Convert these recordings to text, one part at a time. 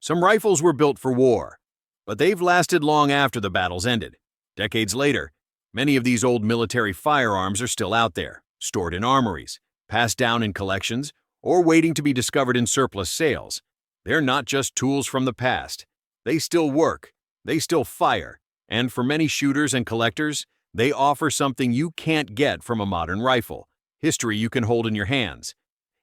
Some rifles were built for war, but they've lasted long after the battles ended. Decades later, many of these old military firearms are still out there, stored in armories, passed down in collections, or waiting to be discovered in surplus sales. They're not just tools from the past. They still work, they still fire, and for many shooters and collectors, they offer something you can't get from a modern rifle: history you can hold in your hands.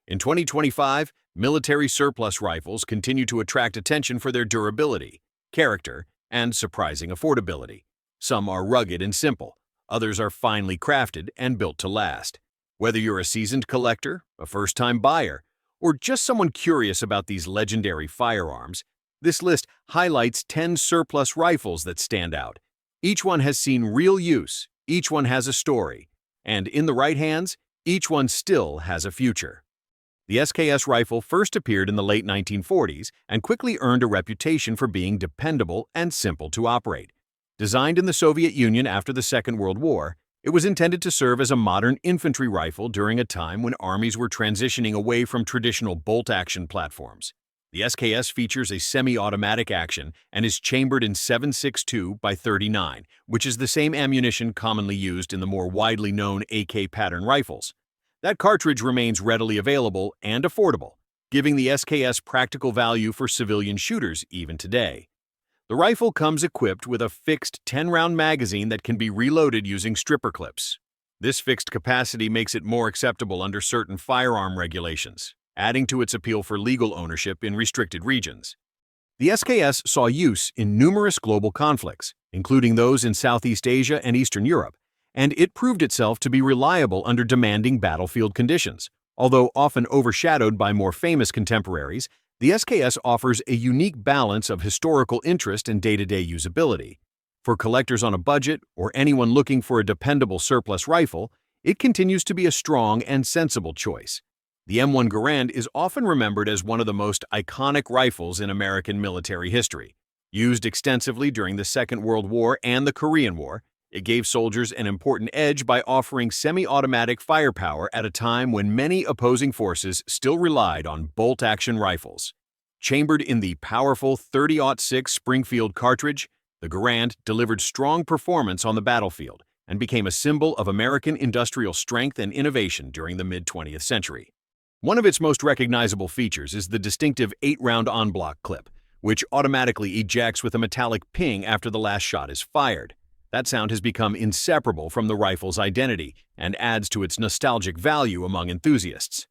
In 2025, military surplus rifles continue to attract attention for their durability, character, and surprising affordability. Some are rugged and simple, others are finely crafted and built to last. Whether you're a seasoned collector, a first-time buyer, or just someone curious about these legendary firearms, this list highlights 10 surplus rifles that stand out. Each one has seen real use, each one has a story, and in the right hands, each one still has a future. The SKS rifle first appeared in the late 1940s and quickly earned a reputation for being dependable and simple to operate. Designed in the Soviet Union after the Second World War, it was intended to serve as a modern infantry rifle during a time when armies were transitioning away from traditional bolt-action platforms. The SKS features a semi-automatic action and is chambered in 7.62 by 39, which is the same ammunition commonly used in the more widely known AK pattern rifles. That cartridge remains readily available and affordable, giving the SKS practical value for civilian shooters even today. The rifle comes equipped with a fixed 10-round magazine that can be reloaded using stripper clips. This fixed capacity makes it more acceptable under certain firearm regulations, adding to its appeal for legal ownership in restricted regions. The SKS saw use in numerous global conflicts, including those in Southeast Asia and Eastern Europe, and it proved itself to be reliable under demanding battlefield conditions. Although often overshadowed by more famous contemporaries, the SKS offers a unique balance of historical interest and day-to-day usability. For collectors on a budget or anyone looking for a dependable surplus rifle, it continues to be a strong and sensible choice. The M1 Garand is often remembered as one of the most iconic rifles in American military history. Used extensively during the Second World War and the Korean War, it gave soldiers an important edge by offering semi-automatic firepower at a time when many opposing forces still relied on bolt-action rifles. Chambered in the powerful .30-06 Springfield cartridge, the Garand delivered strong performance on the battlefield and became a symbol of American industrial strength and innovation during the mid-20th century. One of its most recognizable features is the distinctive 8-round en-bloc clip, which automatically ejects with a metallic ping after the last shot is fired. That sound has become inseparable from the rifle's identity and adds to its nostalgic value among enthusiasts.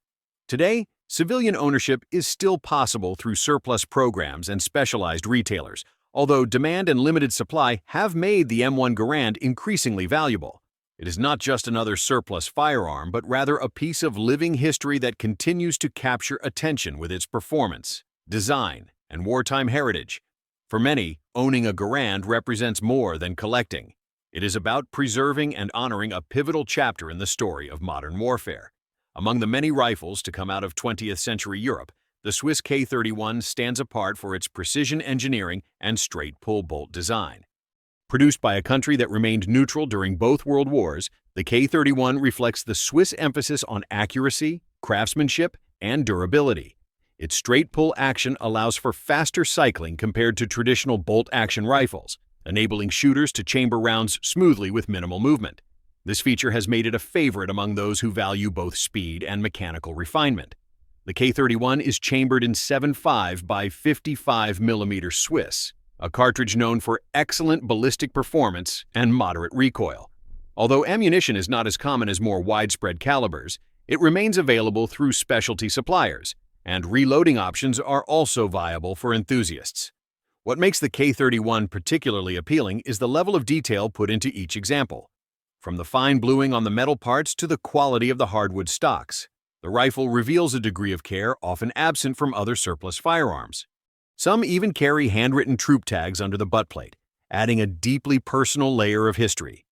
Today, civilian ownership is still possible through surplus programs and specialized retailers, although demand and limited supply have made the M1 Garand increasingly valuable. It is not just another surplus firearm, but rather a piece of living history that continues to capture attention with its performance, design, and wartime heritage. For many, owning a Garand represents more than collecting. It is about preserving and honoring a pivotal chapter in the story of modern warfare. Among the many rifles to come out of 20th century Europe, the Swiss K31 stands apart for its precision engineering and straight pull bolt design. Produced by a country that remained neutral during both world wars, the K31 reflects the Swiss emphasis on accuracy, craftsmanship, and durability. Its straight pull action allows for faster cycling compared to traditional bolt-action rifles, enabling shooters to chamber rounds smoothly with minimal movement. This feature has made it a favorite among those who value both speed and mechanical refinement. The K31 is chambered in 7.5 by 55 mm Swiss, a cartridge known for excellent ballistic performance and moderate recoil. Although ammunition is not as common as more widespread calibers, it remains available through specialty suppliers, and reloading options are also viable for enthusiasts. What makes the K31 particularly appealing is the level of detail put into each example. From the fine bluing on the metal parts to the quality of the hardwood stocks, the rifle reveals a degree of care often absent from other surplus firearms. Some even carry handwritten troop tags under the butt plate, adding a deeply personal layer of history.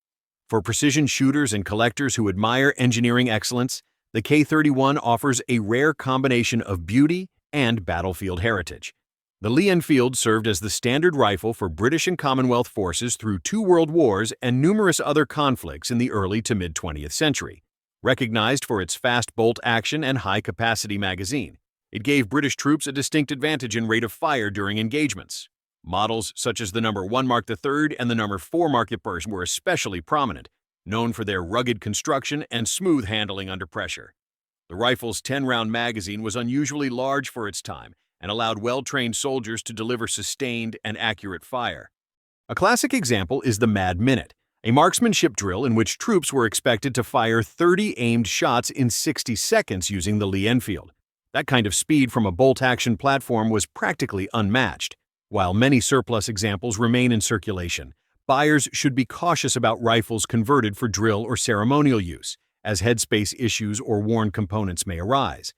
For precision shooters and collectors who admire engineering excellence, the K31 offers a rare combination of beauty and battlefield heritage. The Enfield served as the standard rifle for British and Commonwealth forces through 2 world wars and numerous other conflicts in the early to mid-20th century. Recognized for its fast bolt action and high-capacity magazine, It gave British troops a distinct advantage in rate of fire during engagements. Models such as the number 1 Mark III and the number 4 Mark I were especially prominent, known for their rugged construction and smooth handling under pressure. The rifle's 10-round magazine was unusually large for its time and allowed well-trained soldiers to deliver sustained and accurate fire. A classic example is the Mad Minute, a marksmanship drill in which troops were expected to fire 30 aimed shots in 60 seconds using the Lee Enfield. That kind of speed from a bolt-action platform was practically unmatched. While many surplus examples remain in circulation, buyers should be cautious about rifles converted for drill or ceremonial use, as headspace issues or worn components may arise.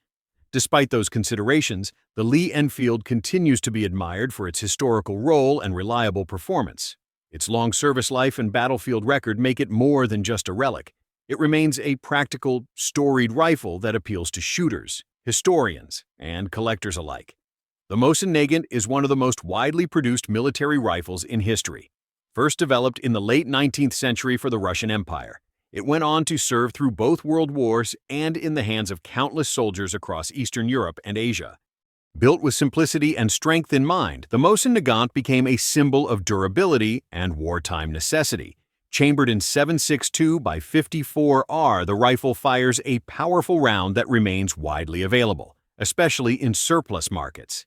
Despite those considerations, the Lee Enfield continues to be admired for its historical role and reliable performance. Its long service life and battlefield record make it more than just a relic. It remains a practical, storied rifle that appeals to shooters, historians, and collectors alike. The Mosen Nagant is one of the most widely produced military rifles in history. First developed in the late 19th century for the Russian Empire, it went on to serve through both world wars and in the hands of countless soldiers across Eastern Europe and Asia. Built with simplicity and strength in mind, the Mosen Nagant became a symbol of durability and wartime necessity. Chambered in 7.62 by 54R, the rifle fires a powerful round that remains widely available, especially in surplus markets.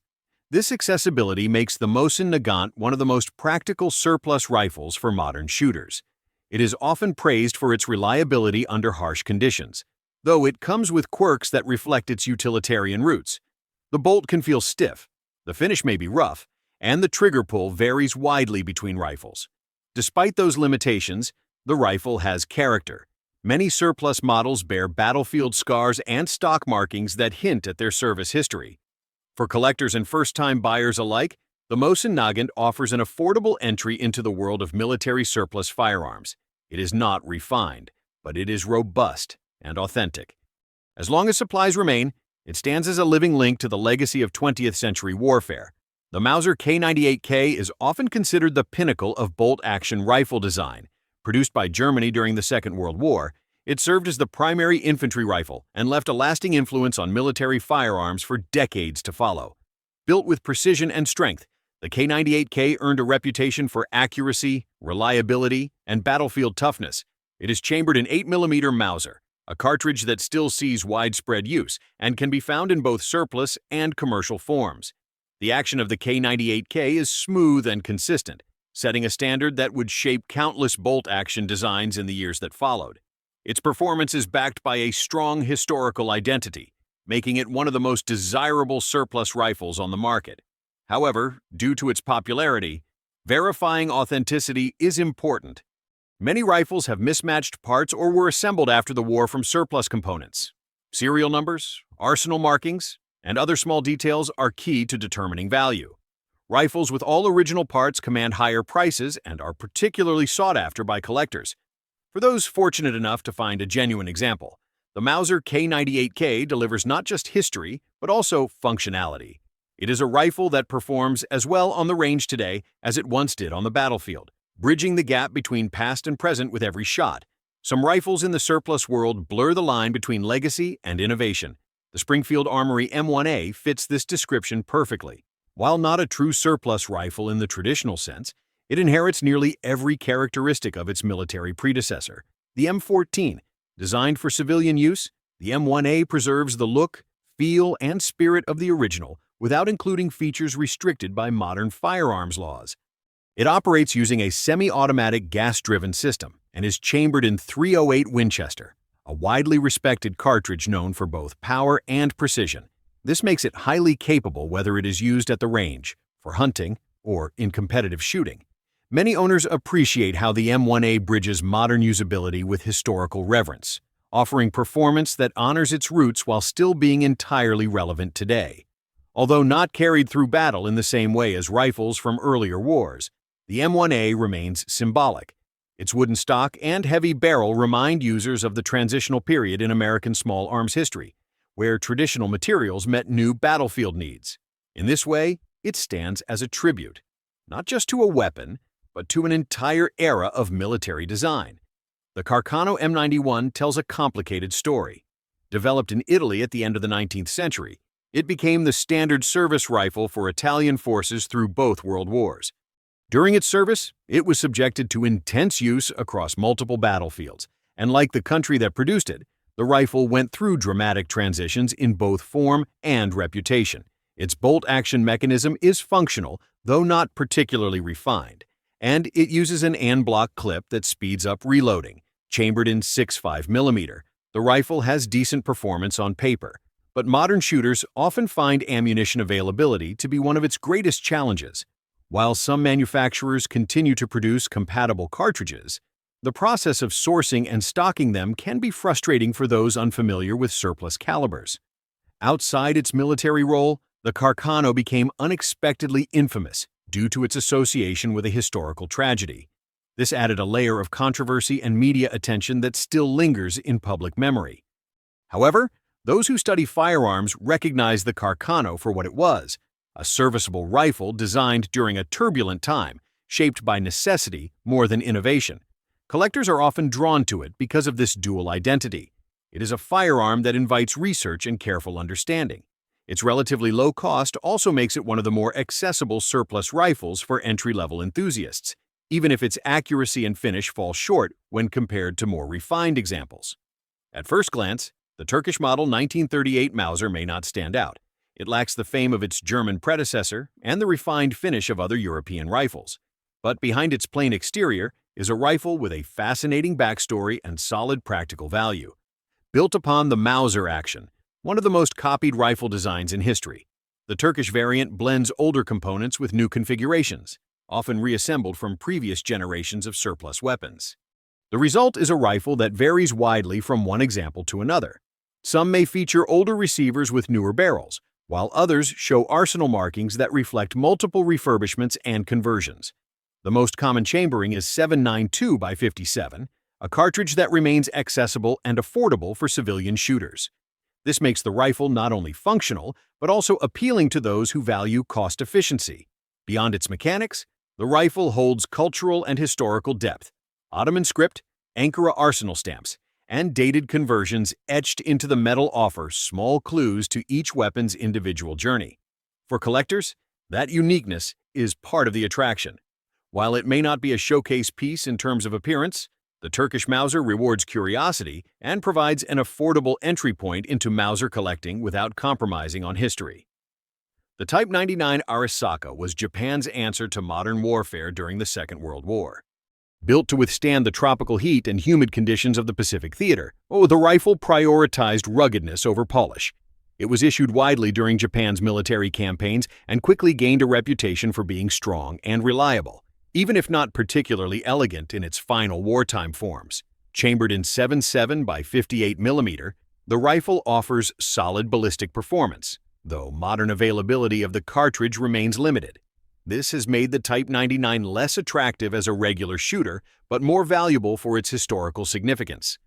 This accessibility makes the Mosen Nagant one of the most practical surplus rifles for modern shooters. It is often praised for its reliability under harsh conditions, though it comes with quirks that reflect its utilitarian roots. The bolt can feel stiff, the finish may be rough, and the trigger pull varies widely between rifles. Despite those limitations, the rifle has character. Many surplus models bear battlefield scars and stock markings that hint at their service history. For collectors and first-time buyers alike, the Mosen Nagant offers an affordable entry into the world of military surplus firearms. It is not refined, but it is robust and authentic. As long as supplies remain, it stands as a living link to the legacy of 20th century warfare. The Mauser K98K is often considered the pinnacle of bolt-action rifle design. Produced by Germany during the Second World War, it served as the primary infantry rifle and left a lasting influence on military firearms for decades to follow. Built with precision and strength, the K98K earned a reputation for accuracy, reliability, and battlefield toughness. It is chambered in 8mm Mauser, a cartridge that still sees widespread use and can be found in both surplus and commercial forms. The action of the K98K is smooth and consistent, setting a standard that would shape countless bolt-action designs in the years that followed. Its performance is backed by a strong historical identity, making it one of the most desirable surplus rifles on the market. However, due to its popularity, verifying authenticity is important. Many rifles have mismatched parts or were assembled after the war from surplus components. Serial numbers, arsenal markings, and other small details are key to determining value. Rifles with all original parts command higher prices and are particularly sought after by collectors. For those fortunate enough to find a genuine example, the Mauser K98K delivers not just history, but also functionality. It is a rifle that performs as well on the range today as it once did on the battlefield, bridging the gap between past and present with every shot. Some rifles in the surplus world blur the line between legacy and innovation. The Springfield Armory M1 fits this description perfectly. While not a true surplus rifle in the traditional sense, it inherits nearly every characteristic of its military predecessor. The M14, designed for civilian use, the M1 preserves the look, feel, and spirit of the original without including features restricted by modern firearms laws. It operates using a semi-automatic gas-driven system and is chambered in .308 Winchester, a widely respected cartridge known for both power and precision. This makes it highly capable whether it is used at the range, for hunting, or in competitive shooting. Many owners appreciate how the M1 bridges modern usability with historical reverence, offering performance that honors its roots while still being entirely relevant today. Although not carried through battle in the same way as rifles from earlier wars, the M1 remains symbolic. Its wooden stock and heavy barrel remind users of the transitional period in American small arms history, where traditional materials met new battlefield needs. In this way, it stands as a tribute, not just to a weapon, but to an entire era of military design. The Carano M91 tells a complicated story. Developed in Italy at the end of the 19th century, It became the standard service rifle for Italian forces through both world wars. During its service, it was subjected to intense use across multiple battlefields, and like the country that produced it, the rifle went through dramatic transitions in both form and reputation. Its bolt-action mechanism is functional, though not particularly refined, and it uses an en-bloc clip that speeds up reloading. Chambered in 6.5mm, the rifle has decent performance on paper, but modern shooters often find ammunition availability to be one of its greatest challenges. While some manufacturers continue to produce compatible cartridges, the process of sourcing and stocking them can be frustrating for those unfamiliar with surplus calibers. Outside its military role, the Carano became unexpectedly infamous due to its association with a historical tragedy. This added a layer of controversy and media attention that still lingers in public memory. However, those who study firearms recognize the Carano for what it was: a serviceable rifle designed during a turbulent time, shaped by necessity more than innovation. Collectors are often drawn to it because of this dual identity. It is a firearm that invites research and careful understanding. Its relatively low cost also makes it one of the more accessible surplus rifles for entry-level enthusiasts, even if its accuracy and finish fall short when compared to more refined examples. At first glance, the Turkish model 1938 Mauser may not stand out. It lacks the fame of its German predecessor and the refined finish of other European rifles. But behind its plain exterior is a rifle with a fascinating backstory and solid practical value. Built upon the Mauser action, one of the most copied rifle designs in history, the Turkish variant blends older components with new configurations, often reassembled from previous generations of surplus weapons. The result is a rifle that varies widely from one example to another. Some may feature older receivers with newer barrels, while others show arsenal markings that reflect multiple refurbishments and conversions. The most common chambering is 7.92x57, a cartridge that remains accessible and affordable for civilian shooters. This makes the rifle not only functional, but also appealing to those who value cost efficiency. Beyond its mechanics, the rifle holds cultural and historical depth. Ottoman script, Ankara arsenal stamps, and dated conversions etched into the metal offer small clues to each weapon's individual journey. For collectors, that uniqueness is part of the attraction. While it may not be a showcase piece in terms of appearance, the Turkish Mauser rewards curiosity and provides an affordable entry point into Mauser collecting without compromising on history. The Type 99 Arasaka was Japan's answer to modern warfare during the Second World War. Built to withstand the tropical heat and humid conditions of the Pacific Theater, the rifle prioritized ruggedness over polish. It was issued widely during Japan's military campaigns and quickly gained a reputation for being strong and reliable, even if not particularly elegant in its final wartime forms. Chambered in 7.7x58mm, the rifle offers solid ballistic performance, though modern availability of the cartridge remains limited. This has made the Type 99 less attractive as a regular shooter, but more valuable for its historical significance.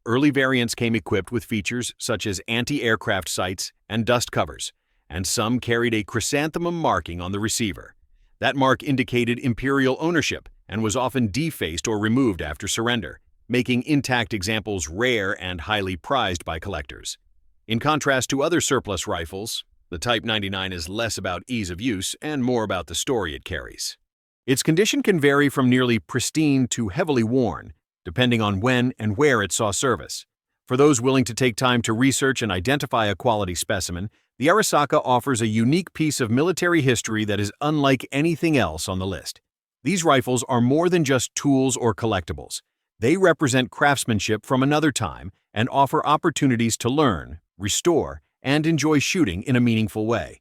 Early variants came equipped with features such as anti-aircraft sights and dust covers, and some carried a chrysanthemum marking on the receiver. That mark indicated imperial ownership and was often defaced or removed after surrender, making intact examples rare and highly prized by collectors. In contrast to other surplus rifles, the Type 99 is less about ease of use and more about the story it carries. Its condition can vary from nearly pristine to heavily worn, depending on when and where it saw service. For those willing to take time to research and identify a quality specimen, the Arasaka offers a unique piece of military history that is unlike anything else on the list. These rifles are more than just tools or collectibles. They represent craftsmanship from another time and offer opportunities to learn, restore, and enjoy shooting in a meaningful way.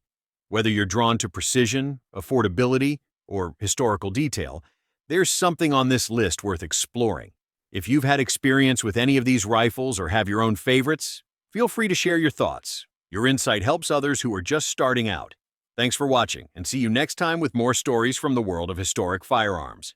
Whether you're drawn to precision, affordability, or historical detail, there's something on this list worth exploring. If you've had experience with any of these rifles or have your own favorites, feel free to share your thoughts. Your insight helps others who are just starting out. Thanks for watching, and see you next time with more stories from the world of historic firearms.